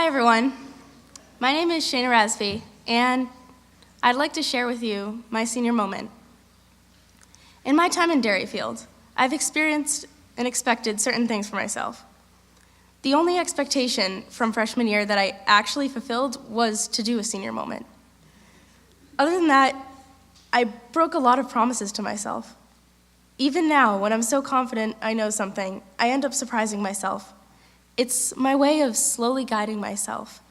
Hi everyone, my name is Shaina, and I'd like to share with you my senior moment. In my time in Derryfield, I've experienced and expected certain things for myself. The only expectation from freshman year that I actually fulfilled was to do a senior moment. Other than that, I broke a lot of promises to myself. Even now, when I'm so confident I know something, I end up surprising myself. It's my way of slowly guiding myself.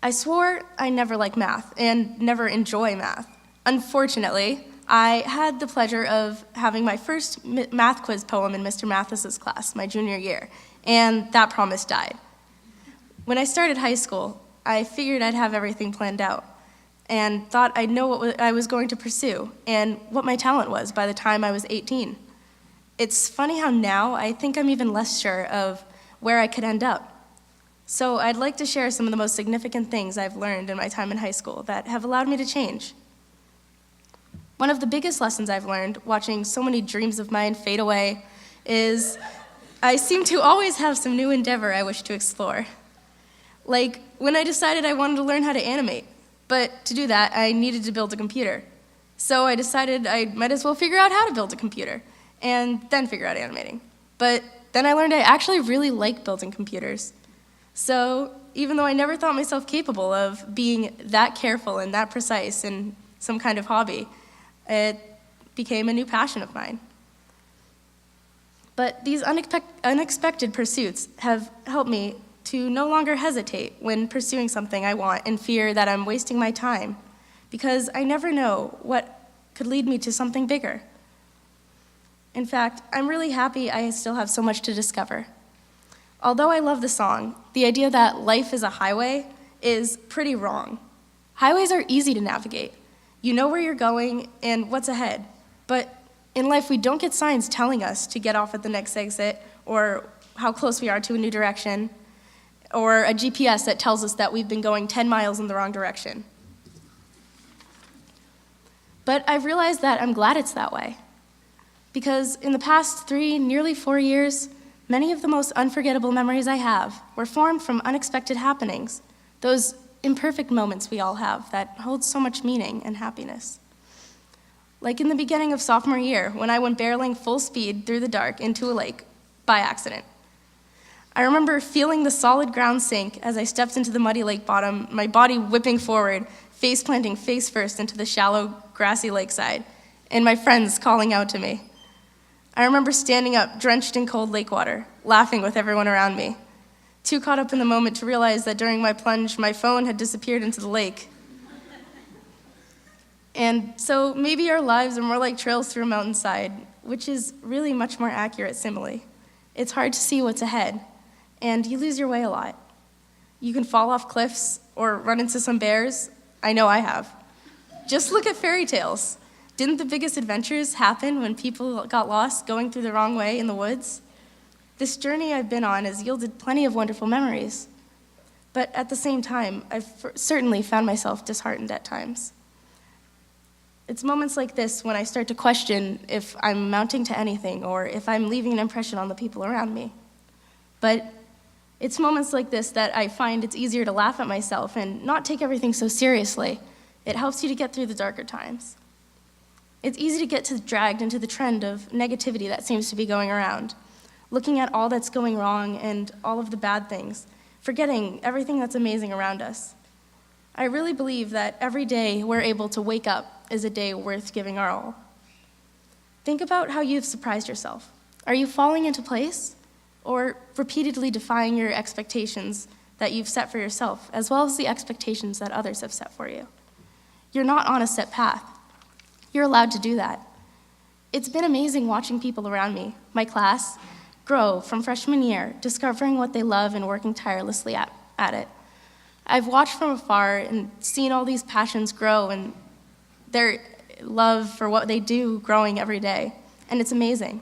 I swore I never like math and never enjoy math. Unfortunately, I had the pleasure of having my first math quiz poem in Mr. Mathis's class my junior year, and that promise died. When I started high school, I figured I'd have everything planned out and thought I'd know what I was going to pursue and what my talent was by the time I was 18. It's funny how now I think I'm even less sure of where I could end up. So I'd like to share some of the most significant things I've learned in my time in high school that have allowed me to change. One of the biggest lessons I've learned watching so many dreams of mine fade away is I seem to always have some new endeavor I wish to explore. Like when I decided I wanted to learn how to animate, but to do that I needed to build a computer. So I decided I might as well figure out how to build a computer and then figure out animating. But then I learned I actually really like building computers. So even though I never thought myself capable of being that careful and that precise in some kind of hobby, it became a new passion of mine. But these unexpected pursuits have helped me to no longer hesitate when pursuing something I want and fear that I'm wasting my time, because I never know what could lead me to something bigger. In fact, I'm really happy I still have so much to discover. Although I love the song, the idea that life is a highway is pretty wrong. Highways are easy to navigate. You know where you're going and what's ahead. But in life, we don't get signs telling us to get off at the next exit, or how close we are to a new direction, or a GPS that tells us that we've been going 10 miles in the wrong direction. But I've realized that I'm glad it's that way. Because in the past 3, nearly 4 years, many of the most unforgettable memories I have were formed from unexpected happenings, those imperfect moments we all have that hold so much meaning and happiness. Like in the beginning of sophomore year, when I went barreling full speed through the dark into a lake by accident. I remember feeling the solid ground sink as I stepped into the muddy lake bottom, my body whipping forward, face planting face first into the shallow, grassy lakeside, and my friends calling out to me. I remember standing up, drenched in cold lake water, laughing with everyone around me, too caught up in the moment to realize that during my plunge, my phone had disappeared into the lake. And so maybe our lives are more like trails through a mountainside, which is really much more accurate simile. It's hard to see what's ahead, and you lose your way a lot. You can fall off cliffs or run into some bears. I know I have. Just look at fairy tales. Didn't the biggest adventures happen when people got lost going through the wrong way in the woods? This journey I've been on has yielded plenty of wonderful memories. But at the same time, I've certainly found myself disheartened at times. It's moments like this when I start to question if I'm amounting to anything or if I'm leaving an impression on the people around me. But it's moments like this that I find it's easier to laugh at myself and not take everything so seriously. It helps you to get through the darker times. It's easy to get dragged into the trend of negativity that seems to be going around, looking at all that's going wrong and all of the bad things, forgetting everything that's amazing around us. I really believe that every day we're able to wake up is a day worth giving our all. Think about how you've surprised yourself. Are you falling into place, or repeatedly defying your expectations that you've set for yourself, as well as the expectations that others have set for you? You're not on a set path. You're allowed to do that. It's been amazing watching people around me, my class, grow from freshman year, discovering what they love and working tirelessly at it. I've watched from afar and seen all these passions grow and their love for what they do growing every day, and it's amazing.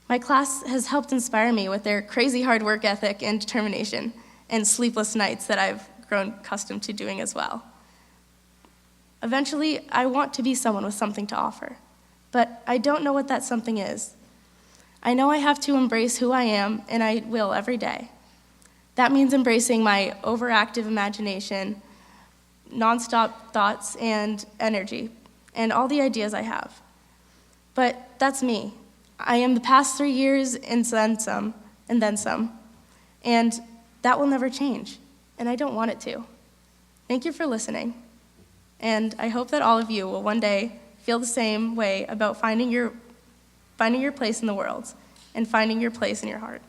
My class has helped inspire me with their crazy hard work ethic and determination and sleepless nights that I've grown accustomed to doing as well. Eventually, I want to be someone with something to offer, but I don't know what that something is. I know I have to embrace who I am, and I will every day. That means embracing my overactive imagination, nonstop thoughts and energy, and all the ideas I have. But that's me. I am the past 3 years and then some, and that will never change, and I don't want it to. Thank you for listening, and I hope that all of you will one day feel the same way about finding your place in the world and finding your place in your heart.